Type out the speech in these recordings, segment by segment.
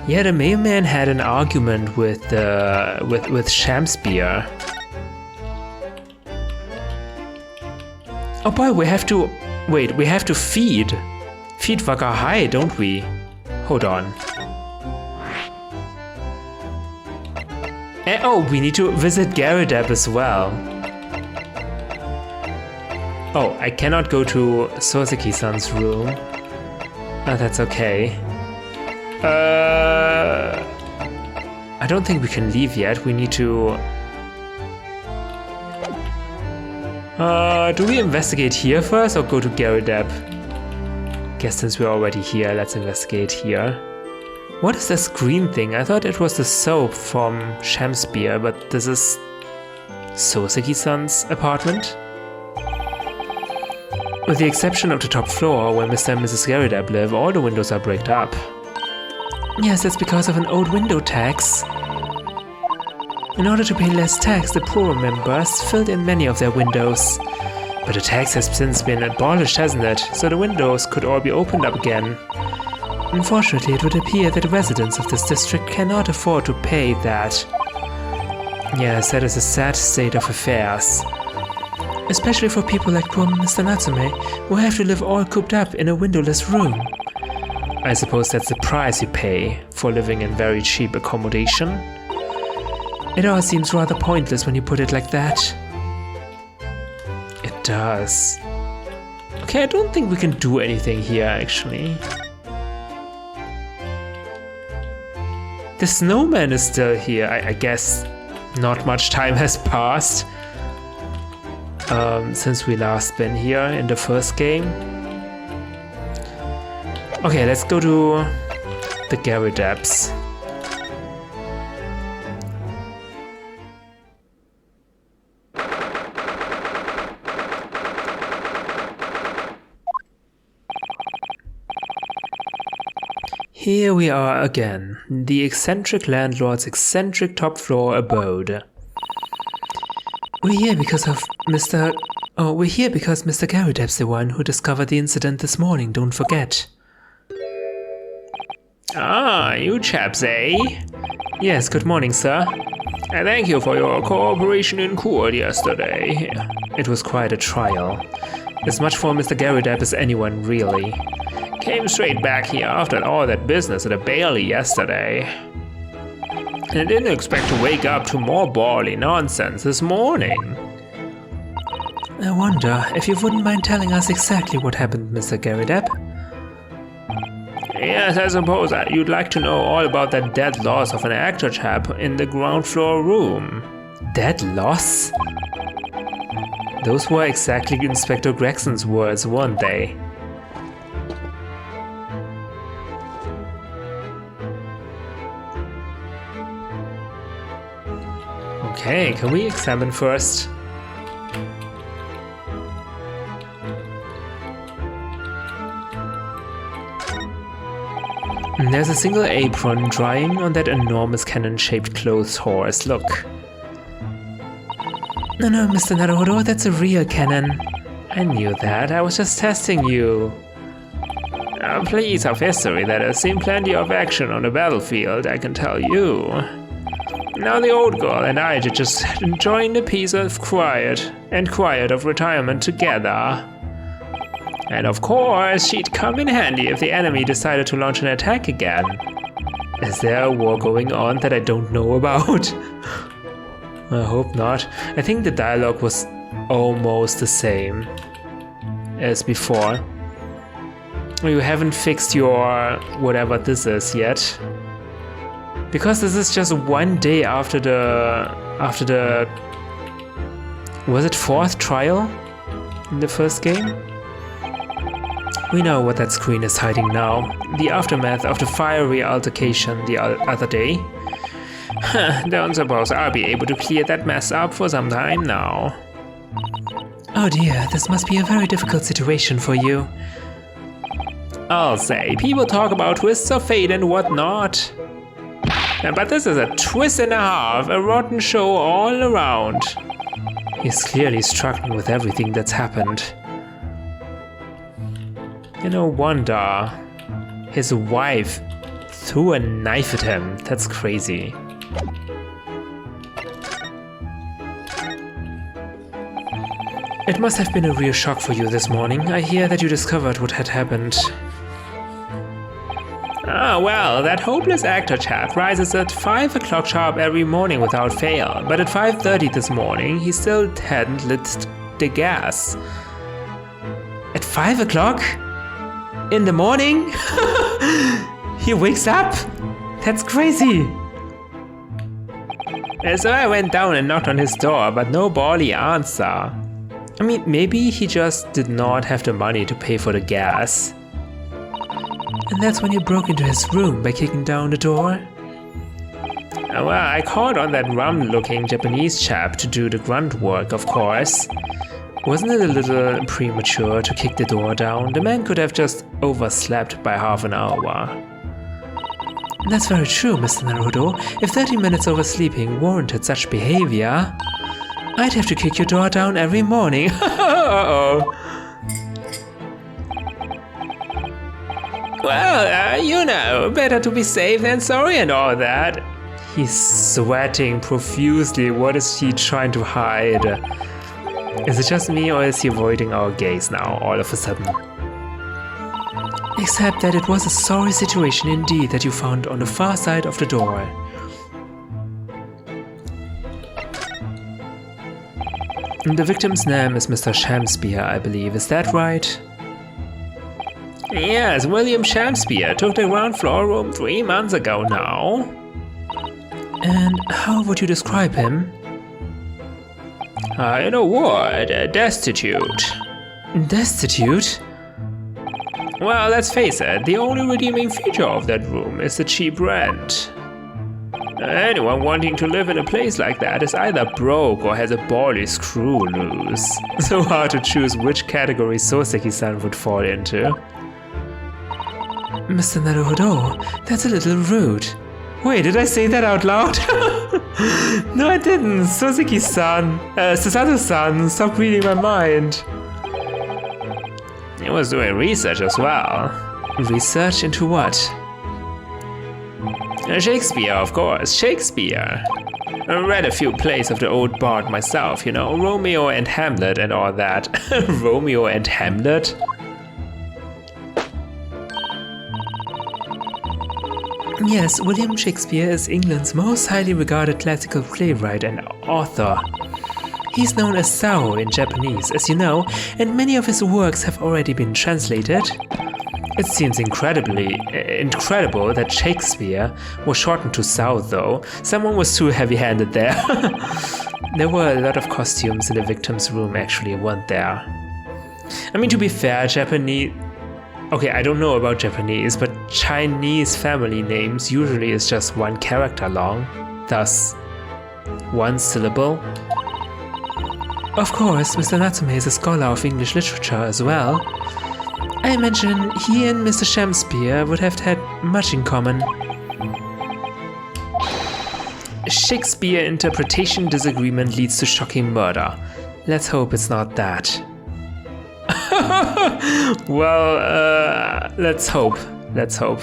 Yeah, the mailman had an argument with Shamspear. Oh boy, we have to... Wait, we have to feed Vakahai, don't we? Hold on. And, oh, we need to visit Garadeb as well. Oh, I cannot go to Soseki-san's room. Oh, that's okay. I don't think we can leave yet. We need to... do we investigate here first or go to Garadeb? Guess since we're already here, let's investigate here. What is this green thing? I thought it was the soap from Shamspear, but this is Soseki-san's apartment? With the exception of the top floor, where Mr. and Mrs. Garadeb live, all the windows are bricked up. Yes, that's because of an old window tax. In order to pay less tax, the poorer members filled in many of their windows. But the tax has since been abolished, hasn't it? So the windows could all be opened up again. Unfortunately, it would appear that the residents of this district cannot afford to pay that. Yes, that is a sad state of affairs. Especially for people like poor Mr. Natsume, who have to live all cooped up in a windowless room. I suppose that's the price you pay for living in very cheap accommodation. It all seems rather pointless when you put it like that. It does. Okay, I don't think we can do anything here, actually. The snowman is still here. I guess not much time has passed since we last been here in the first game. Okay, let's go to the Garadebs. Here we are again, the eccentric landlord's eccentric top floor abode. We're here because Mr. Garadeb's the one who discovered the incident this morning, don't forget. Ah, you chaps, eh? Yes, good morning, sir. And thank you for your cooperation in court yesterday. It was quite a trial. As much for Mr. Garadeb as anyone, really. Came straight back here after all that business at the Bailey yesterday. And didn't expect to wake up to more bally nonsense this morning. I wonder if you wouldn't mind telling us exactly what happened, Mr. Garadeb? Yes, I suppose you'd like to know all about that dead loss of an actor chap in the ground floor room. Dead loss? Those were exactly Inspector Gregson's words, weren't they? Okay, can we examine first? There's a single apron drying on that enormous cannon-shaped clothes horse, look. No, Mr. Naruhodo, that's a real cannon. I knew that, I was just testing you. Please have history that has seen plenty of action on the battlefield, I can tell you. Now the old girl and I are just enjoying the peace of quiet of retirement together. And of course, she'd come in handy if the enemy decided to launch an attack again. Is there a war going on that I don't know about? I hope not. I think the dialogue was almost the same as before. You haven't fixed your whatever this is yet. Because this is just one day after the was it 4th trial in the first game? We know what that screen is hiding now. The aftermath of the fiery altercation the other day. Don't suppose I'll be able to clear that mess up for some time now. Oh dear, this must be a very difficult situation for you. I'll say, people talk about twists of fate and whatnot. But this is a twist and a half, a rotten show all around. He's clearly struggling with everything that's happened. No wonder his wife threw a knife at him. That's crazy. It must have been a real shock for you this morning. I hear that you discovered what had happened. Ah, well, that hopeless actor chap rises at 5 o'clock sharp every morning without fail, but at 5:30 this morning he still hadn't lit the gas. At 5 o'clock? In the morning? He wakes up? That's crazy! And so I went down and knocked on his door, but no bally answer. I mean, maybe he just did not have the money to pay for the gas. And that's when you broke into his room by kicking down the door? Well, I called on that rum-looking Japanese chap to do the grunt work, of course. Wasn't it a little premature to kick the door down? The man could have just overslept by half an hour. That's very true, Mr. Naruhodo. If 30 minutes oversleeping warranted such behavior, I'd have to kick your door down every morning. Uh-oh. Well, you know, better to be safe than sorry and all that. He's sweating profusely. What is he trying to hide? Is it just me, or is he avoiding our gaze now, all of a sudden? Except that it was a sorry situation indeed that you found on the far side of the door. The victim's name is Mr. Shamspeare, I believe. Is that right? Yes, William Shamspeare took the ground floor room 3 months ago now. And how would you describe him? In a word, destitute. Destitute? Well, let's face it, the only redeeming feature of that room is the cheap rent. Anyone wanting to live in a place like that is either broke or has a bally screw loose. So hard to choose which category Soseki-san would fall into. Mr. Naruhodo, that's a little rude. Wait, did I say that out loud? No, I didn't. Soseki-san, Susato-san, stop reading my mind. He was doing research as well. Research into what? Shakespeare, of course, Shakespeare. I read a few plays of the old bard myself, you know, Romeo and Hamlet and all that. Romeo and Hamlet? Yes, William Shakespeare is England's most highly regarded classical playwright and author. He's known as Sao in Japanese, as you know, and many of his works have already been translated. It seems incredible that Shakespeare was shortened to Sao, though. Someone was too heavy-handed there. There were a lot of costumes in the victim's room, actually, weren't there? I mean, to be fair, Japanese... Okay, I don't know about Japanese, but Chinese family names usually is just one character long, thus, one syllable. Of course, Mr. Natsume is a scholar of English literature as well. I imagine he and Mr. Shamspeare would have had much in common. Shakespeare interpretation disagreement leads to shocking murder. Let's hope it's not that. Well, let's hope. Let's hope.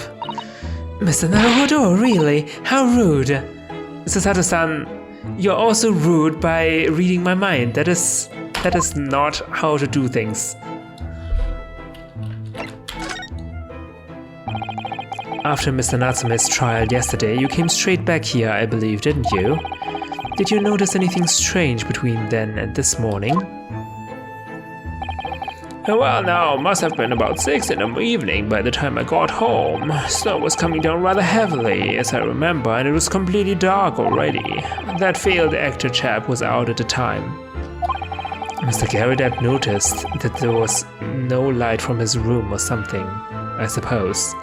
Mr. Naruhodo, really? How rude. Susato-san, you're also rude by reading my mind. That is not how to do things. After Mr. Natsume's trial yesterday, you came straight back here, I believe, didn't you? Did you notice anything strange between then and this morning? Well, now, must have been about 6 in the evening by the time I got home. Snow was coming down rather heavily, as I remember, and it was completely dark already. That failed actor chap was out at the time. Mr. Garrett noticed that there was no light from his room or something, I suppose.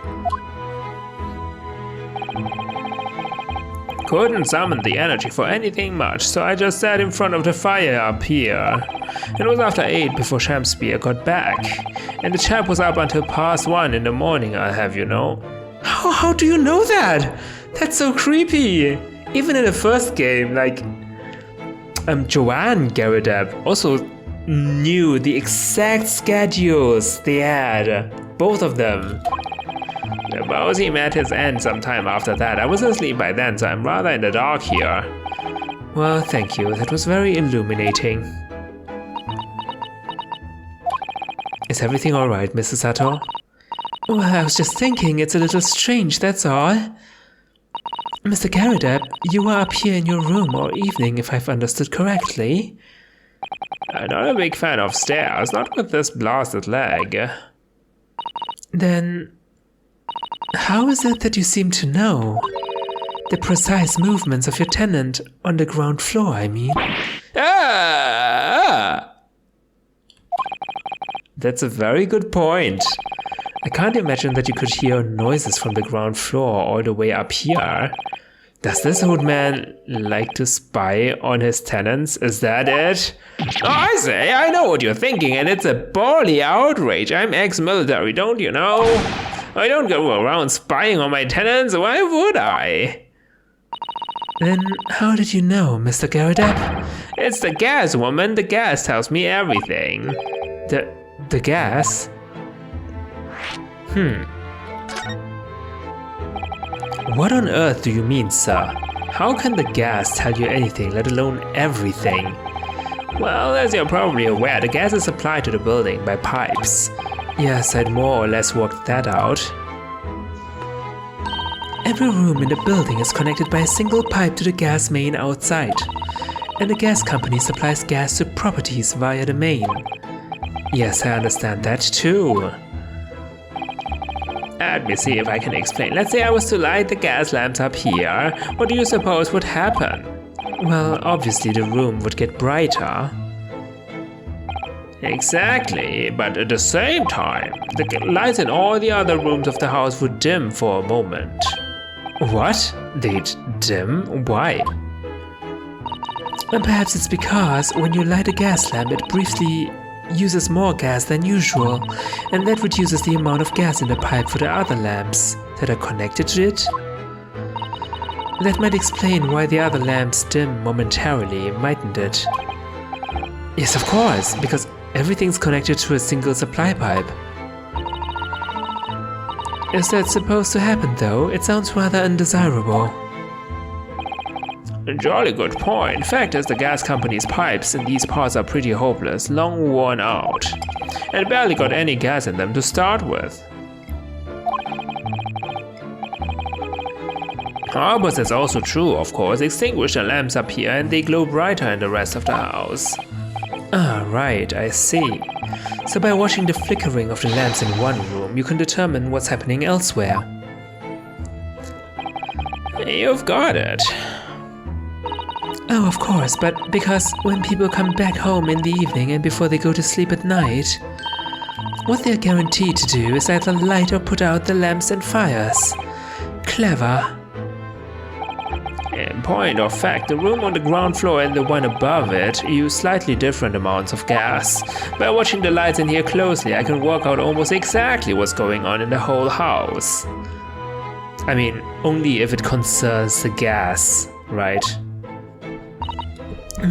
Couldn't summon the energy for anything much, so I just sat in front of the fire up here. It was after 8 before Shamspeare got back, and the chap was up until past 1 in the morning, I'll have you know. How do you know that? That's so creepy! Even in the first game, like... Joanne Garrett also knew the exact schedules they had. Both of them. Suppose he met his end sometime after that. I was asleep by then, so I'm rather in the dark here. Well, thank you. That was very illuminating. Is everything alright, Mrs. Sato? Well, I was just thinking it's a little strange, that's all. Mr. Garrideb, you were up here in your room all evening, if I've understood correctly. I'm not a big fan of stairs, not with this blasted leg. Then, how is it that you seem to know? The precise movements of your tenant on the ground floor, I mean. That's a very good point. I can't imagine that you could hear noises from the ground floor all the way up here. Does this old man like to spy on his tenants? Is that it? Oh, I say, I know what you're thinking, and it's a bally outrage. I'm ex-military, don't you know? I don't go around spying on my tenants, why would I? Then how did you know, Mr. Garrideb? It's the gas, woman. The gas tells me everything. The gas? What on earth do you mean, sir? How can the gas tell you anything, let alone everything? Well, as you're probably aware, the gas is supplied to the building by pipes. Yes, I'd more or less worked that out. Every room in the building is connected by a single pipe to the gas main outside, and the gas company supplies gas to properties via the main. Yes, I understand that too. Let me see if I can explain. Let's say I was to light the gas lamps up here. What do you suppose would happen? Well, obviously the room would get brighter. Exactly, but at the same time, the lights in all the other rooms of the house would dim for a moment. What? They'd dim? Why? And perhaps it's because when you light a gas lamp, it briefly uses more gas than usual, and that reduces the amount of gas in the pipe for the other lamps that are connected to it. That might explain why the other lamps dim momentarily, mightn't it? Yes, of course, because everything's connected to a single supply pipe. Is that supposed to happen though? It sounds rather undesirable. A jolly good point. Fact is, the gas company's pipes in these parts are pretty hopeless, long worn out, and barely got any gas in them to start with. But that's also true, of course. Extinguish the lamps up here and they glow brighter in the rest of the house. Ah, right, I see. So by watching the flickering of the lamps in one room, you can determine what's happening elsewhere. You've got it. Oh, of course, but because when people come back home in the evening and before they go to sleep at night, what they're guaranteed to do is either light or put out the lamps and fires. Clever. In point of fact, the room on the ground floor and the one above it use slightly different amounts of gas. By watching the lights in here closely, I can work out almost exactly what's going on in the whole house. I mean, only if it concerns the gas, right?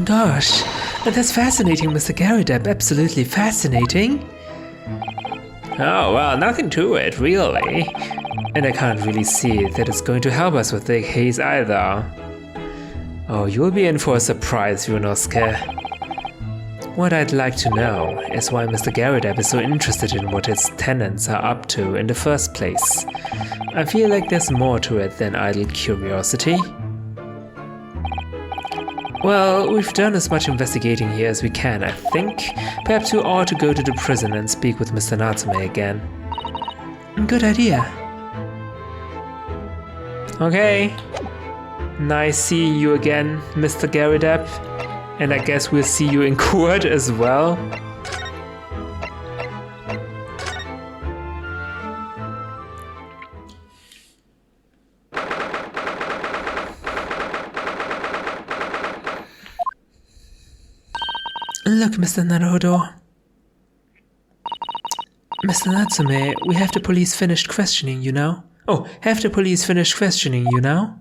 Gosh, that's fascinating, Mr. Garrideb, absolutely fascinating. Oh, well, nothing to it, really. And I can't really see that it's going to help us with the case either. Oh, you'll be in for a surprise, Ryunosuke. What I'd like to know is why Mr. Garrideb is so interested in what his tenants are up to in the first place. I feel like there's more to it than idle curiosity. Well, we've done as much investigating here as we can, I think. Perhaps we ought to go to the prison and speak with Mr. Natsume again. Good idea. Okay. Nice seeing you again, Mr. Garrideb. And I guess we'll see you in court as well. Look, Mr. Naruhodo. Mr. Natsume, we have the police finished questioning you now. Oh, have the police finished questioning you now?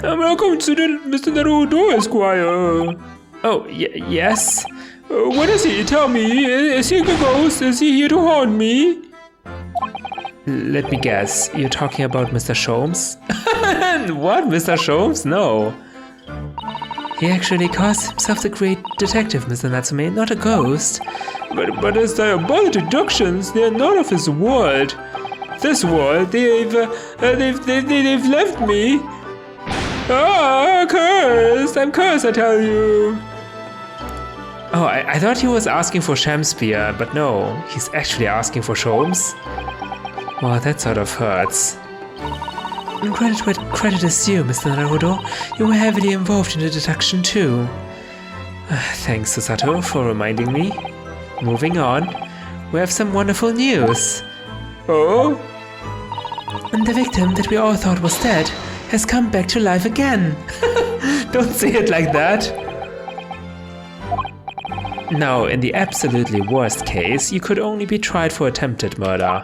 Welcome to the Mr. Naruhodo, Esquire. Oh, yes? What is he? Tell me. Is he a ghost? Is he here to haunt me? Let me guess, you're talking about Mr. Sholmes? What, Mr. Sholmes? No. He actually calls himself the great detective, Mr. Natsume, not a ghost. But as diabolic deductions, they are not of his world. This world, they've left me. Ah, cursed! I'm cursed, I tell you. Oh, I thought he was asking for Shamspeare, but no, he's actually asking for Sholmes. Well, that sort of hurts. Credit where credit is due, Mr. Naruhodo. You were heavily involved in the deduction too. Thanks, Susato, for reminding me. Moving on, we have some wonderful news. Oh? And the victim that we all thought was dead has come back to life again. Don't say it like that. Now, in the absolutely worst case, you could only be tried for attempted murder.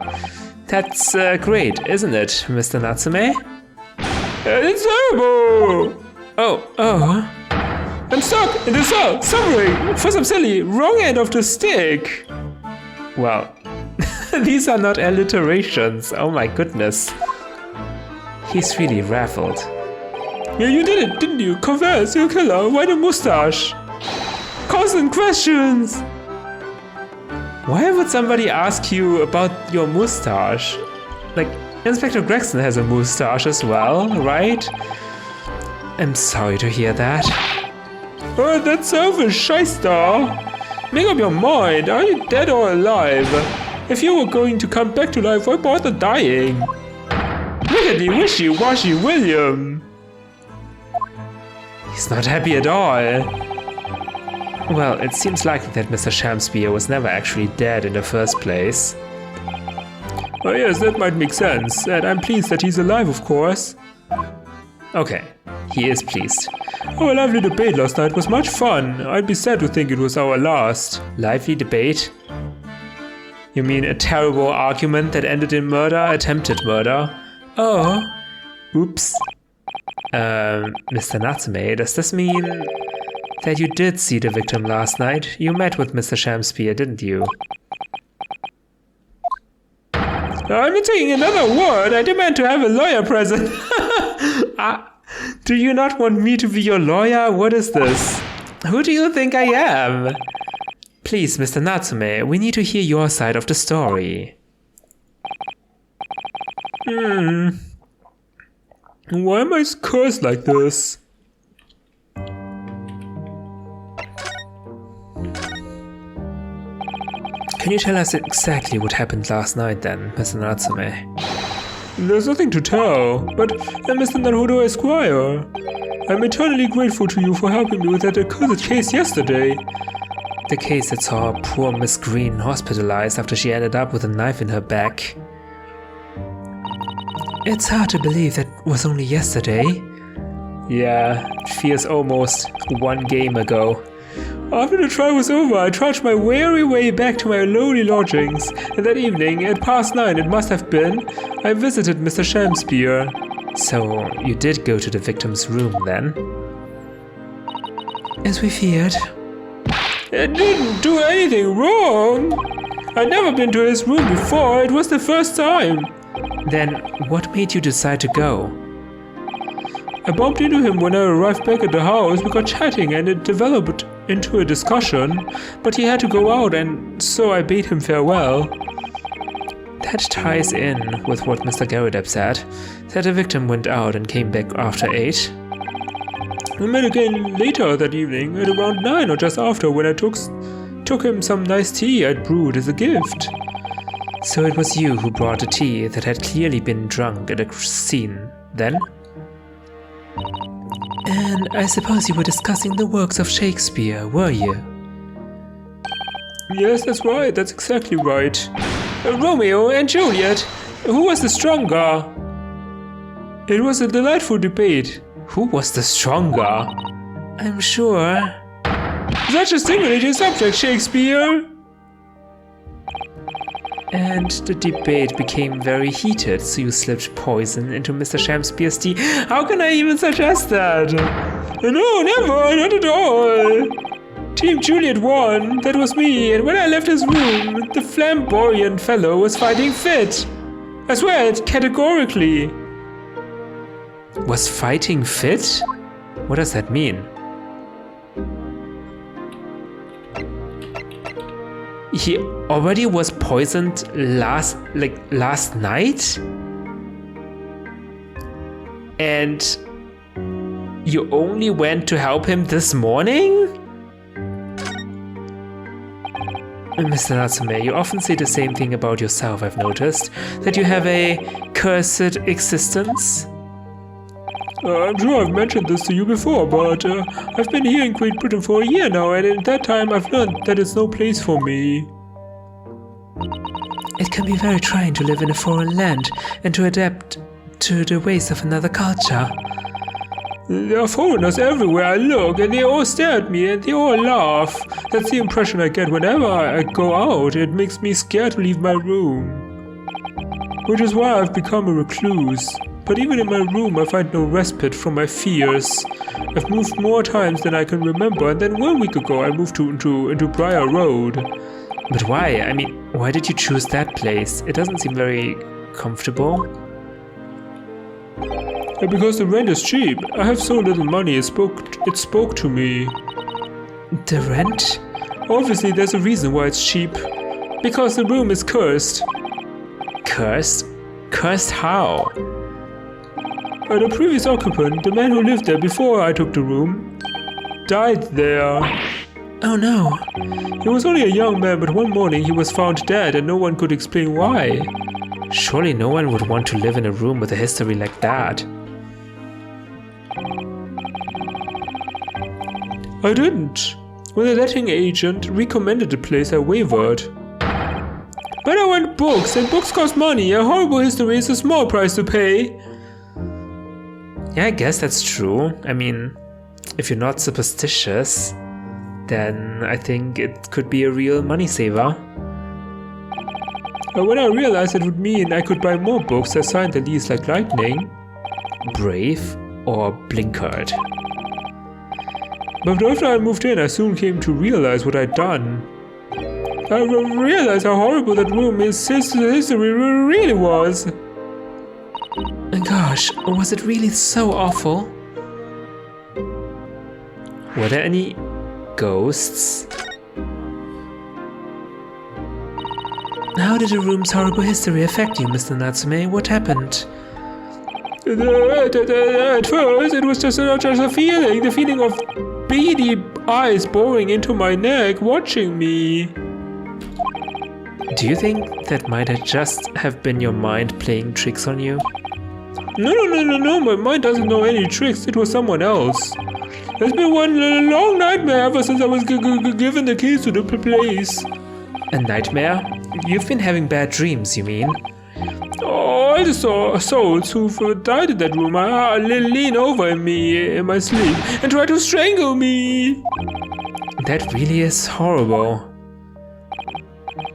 That's great, isn't it, Mr. Natsume? It's terrible! Oh. I'm stuck in the cell, suffering for some silly wrong end of the stick. Well, these are not alliterations, oh my goodness. He's really raffled. Yeah, you did it, didn't you? Confess, you're a killer. Why the mustache? Constant questions! Why would somebody ask you about your mustache? Like, Inspector Gregson has a mustache as well, right? I'm sorry to hear that. Oh, that's selfish, shyster! Make up your mind, are you dead or alive? If you were going to come back to life, why bother dying? Look at the wishy-washy William! He's not happy at all. Well, it seems likely that Mr. Shamspeare was never actually dead in the first place. Oh yes, that might make sense, and I'm pleased that he's alive, of course. Okay, he is pleased. Our lively debate last night was much fun. I'd be sad to think it was our last. Lively debate? You mean a terrible argument that ended in murder, attempted murder? Oh. Oops. Mr. Natsume, does this mean that you did see the victim last night? You met with Mr. Shamspeare, didn't you? I'm not saying another word. I demand to have a lawyer present. Do you not want me to be your lawyer? What is this? Who do you think I am? Please, Mr. Natsume, we need to hear your side of the story. Why am I cursed like this? Can you tell us exactly what happened last night then, Mr. Natsume? There's nothing to tell, but Mr. Naruhodo Esquire, I'm eternally grateful to you for helping me with that accursed case yesterday. The case that saw poor Miss Green hospitalized after she ended up with a knife in her back. It's hard to believe that was only yesterday. Yeah, it feels almost one game ago. After the trial was over, I trudged my weary way back to my lowly lodgings, and that evening, at 9:30 it must have been, I visited Mr. Shamspeare. So, you did go to the victim's room then? As we feared. I didn't do anything wrong! I'd never been to his room before, it was the first time. Then, what made you decide to go? I bumped into him when I arrived back at the house. We got chatting and it developed into a discussion, but he had to go out and so I bade him farewell. That ties in with what Mr. Garrideb said, that the victim went out and came back after 8. We met again later that evening at around 9 or just after when I took him some nice tea I'd brewed as a gift. So it was you who brought the tea that had clearly been drunk at the scene, then? And I suppose you were discussing the works of Shakespeare, were you? Yes, that's right, that's exactly right. Romeo and Juliet, who was the stronger? It was a delightful debate. Who was the stronger? I'm sure. Such a stimulating subject, Shakespeare! And the debate became very heated, so you slipped poison into Mr. Shamspeare's tea. How can I even suggest that? No, never, not at all. Team Juliet won, that was me, and when I left his room, the flamboyant fellow was fighting fit. I swear it categorically. Was fighting fit? What does that mean? He already was poisoned last night? And you only went to help him this morning? Mr. Natsume, you often say the same thing about yourself, I've noticed. That you have a cursed existence. I'm sure I've mentioned this to you before, but I've been here in Great Britain for a year now, and in that time I've learned that it's no place for me. It can be very trying to live in a foreign land and to adapt to the ways of another culture. There are foreigners everywhere I look, and they all stare at me and they all laugh. That's the impression I get whenever I go out. It makes me scared to leave my room. Which is why I've become a recluse. But even in my room I find no respite from my fears. I've moved more times than I can remember, and then 1 week ago I moved into Briar Road. But why? I mean, why did you choose that place? It doesn't seem very comfortable. Because the rent is cheap. I have so little money, it spoke to me. The rent? Obviously there's a reason why it's cheap. Because the room is cursed. Cursed? Cursed how? The previous occupant, the man who lived there before I took the room, died there. Oh no. He was only a young man, but one morning he was found dead and no one could explain why. Surely no one would want to live in a room with a history like that. I didn't. When the letting agent recommended the place, I wavered. But I want books, and books cost money. A horrible history is a small price to pay. Yeah, I guess that's true. I mean, if you're not superstitious, then I think it could be a real money saver. When I realized it would mean I could buy more books, I signed the lease like lightning. Brave or blinkered? But after I moved in, I soon came to realize what I'd done. I realized how horrible that room history really was. Gosh, was it really so awful? Were there any ghosts? How did the room's horrible history affect you, Mr. Natsume? What happened? At first, it was just a feeling. The feeling of beady eyes boring into my neck, watching me. Do you think that might just have been your mind playing tricks on you? No, my mind doesn't know any tricks. It was someone else. There's been one long nightmare ever since I was given the keys to the place. A nightmare? You've been having bad dreams, you mean? All the souls who've died in that room lean over me in my sleep and try to strangle me. That really is horrible.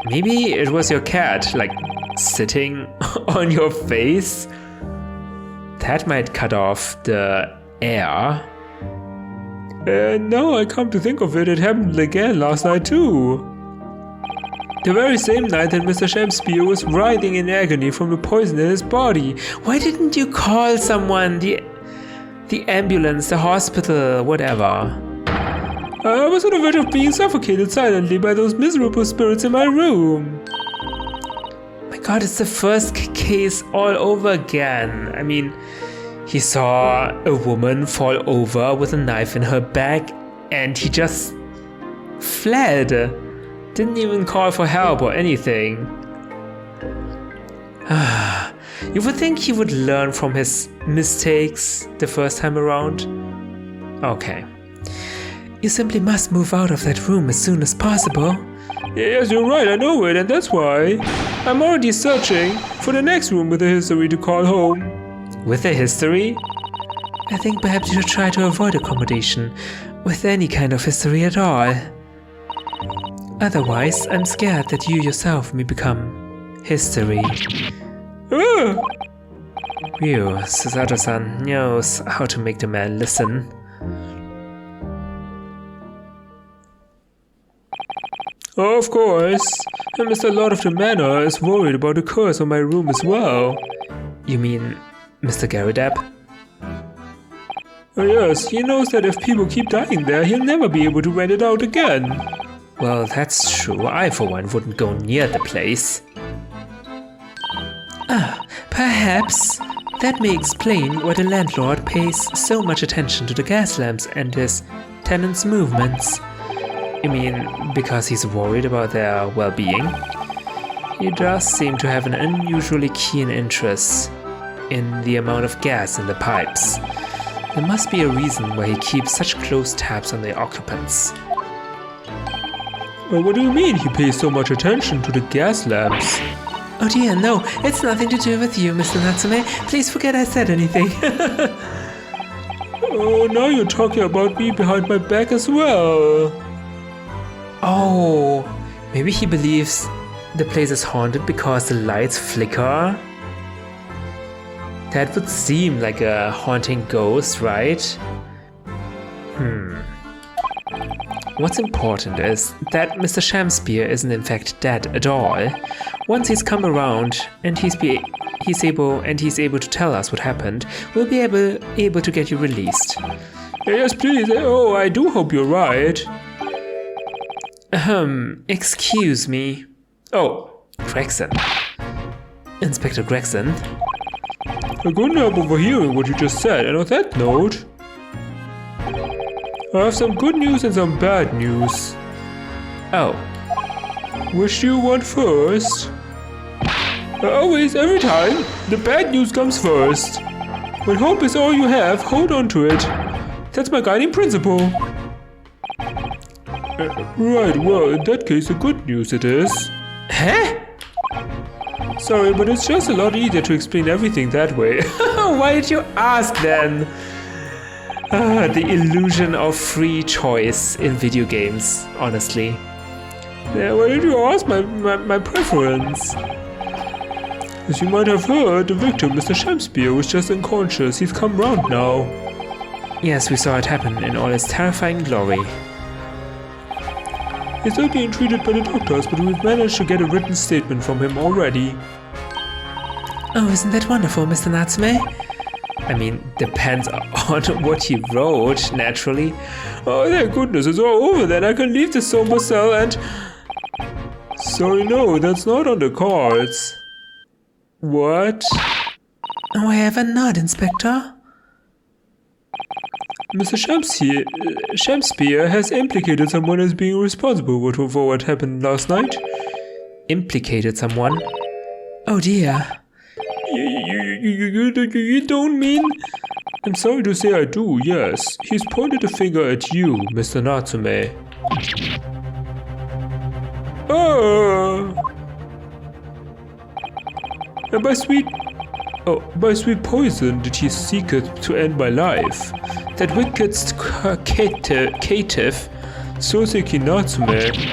Maybe it was your cat, like, sitting on your face? That might cut off the air. Now I come to think of it, it happened again last night too. The very same night that Mr. Shakespeare was writhing in agony from the poison in his body. Why didn't you call someone? The ambulance, the hospital, whatever. I was on the verge of being suffocated silently by those miserable spirits in my room. My god, it's the first case all over again. I mean, he saw a woman fall over with a knife in her back and he just fled. Didn't even call for help or anything. You would think he would learn from his mistakes the first time around. Okay. You simply must move out of that room as soon as possible. Yes, you're right, I know it, and that's why I'm already searching for the next room with a history to call home. With a history? I think perhaps you should try to avoid accommodation with any kind of history at all. Otherwise, I'm scared that you yourself may become history. Ryu, Susato-san knows how to make the man listen. Oh, of course. And Mr. Lord of the Manor is worried about the curse on my room as well. You mean Mr. Garridab? Oh yes, he knows that if people keep dying there, he'll never be able to rent it out again. Well, that's true. I, for one, wouldn't go near the place. Ah, perhaps that may explain why the landlord pays so much attention to the gas lamps and his tenants' movements. You mean because he's worried about their well-being? He does seem to have an unusually keen interest in the amount of gas in the pipes. There must be a reason why he keeps such close tabs on the occupants. Well, what do you mean he pays so much attention to the gas lamps? Oh dear, no, it's nothing to do with you, Mr. Natsume. Please forget I said anything. Oh, now you're talking about me behind my back as well. Oh, maybe he believes the place is haunted because the lights flicker? That would seem like a haunting ghost, right? What's important is that Mr. Shamspeare isn't in fact dead at all. Once he's come around and he's able to tell us what happened, we'll be able to get you released. Yes, please. Oh, I do hope you're right. Excuse me. Oh, Gregson. Inspector Gregson. I couldn't help overhearing what you just said, and on that note, I have some good news and some bad news. Oh. Which do you want first? Always, every time, the bad news comes first. When hope is all you have, hold on to it. That's my guiding principle. Right, well, in that case, the good news it is. Huh? Sorry, but it's just a lot easier to explain everything that way. Why did you ask then? The illusion of free choice in video games, honestly. Yeah, why did you ask my preference? As you might have heard, the victim, Mr. Shamspeare, was just unconscious. He's come round now. Yes, we saw it happen in all its terrifying glory. He's still being treated by the doctors, but we've managed to get a written statement from him already. Oh, isn't that wonderful, Mr. Natsume? I mean, depends on what he wrote, naturally. Oh, thank goodness, it's all over then. I can leave the somber cell and... Sorry, no, that's not on the cards. What? Oh, I have a nod, Inspector. Mr. Shamspeare has implicated someone as being responsible for what happened last night. Implicated someone? Oh dear. You don't mean... I'm sorry to say I do, yes. He's pointed a finger at you, Mr. Natsume. Oh! And by sweet poison did he seeketh to end my life. That wicked caitiff, Ryunosuke Natsume.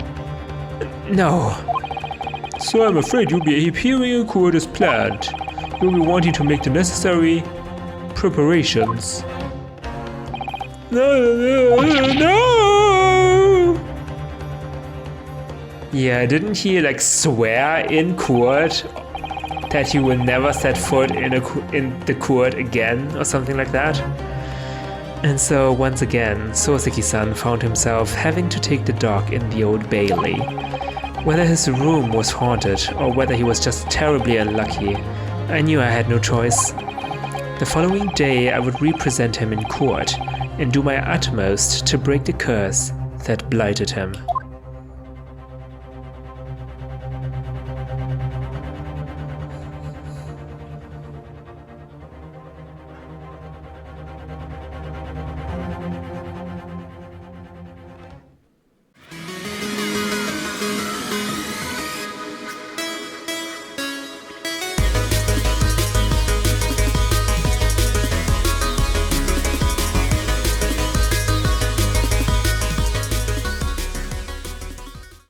No. So I'm afraid you'll be appearing in court as planned. You'll be wanting to make the necessary preparations. No! Yeah, didn't he like swear in court that he will never set foot in the court again or something like that? And so once again, Soseki-san found himself having to take the dog in the Old Bailey. Whether his room was haunted or whether he was just terribly unlucky, I knew I had no choice. The following day I would represent him in court and do my utmost to break the curse that blighted him.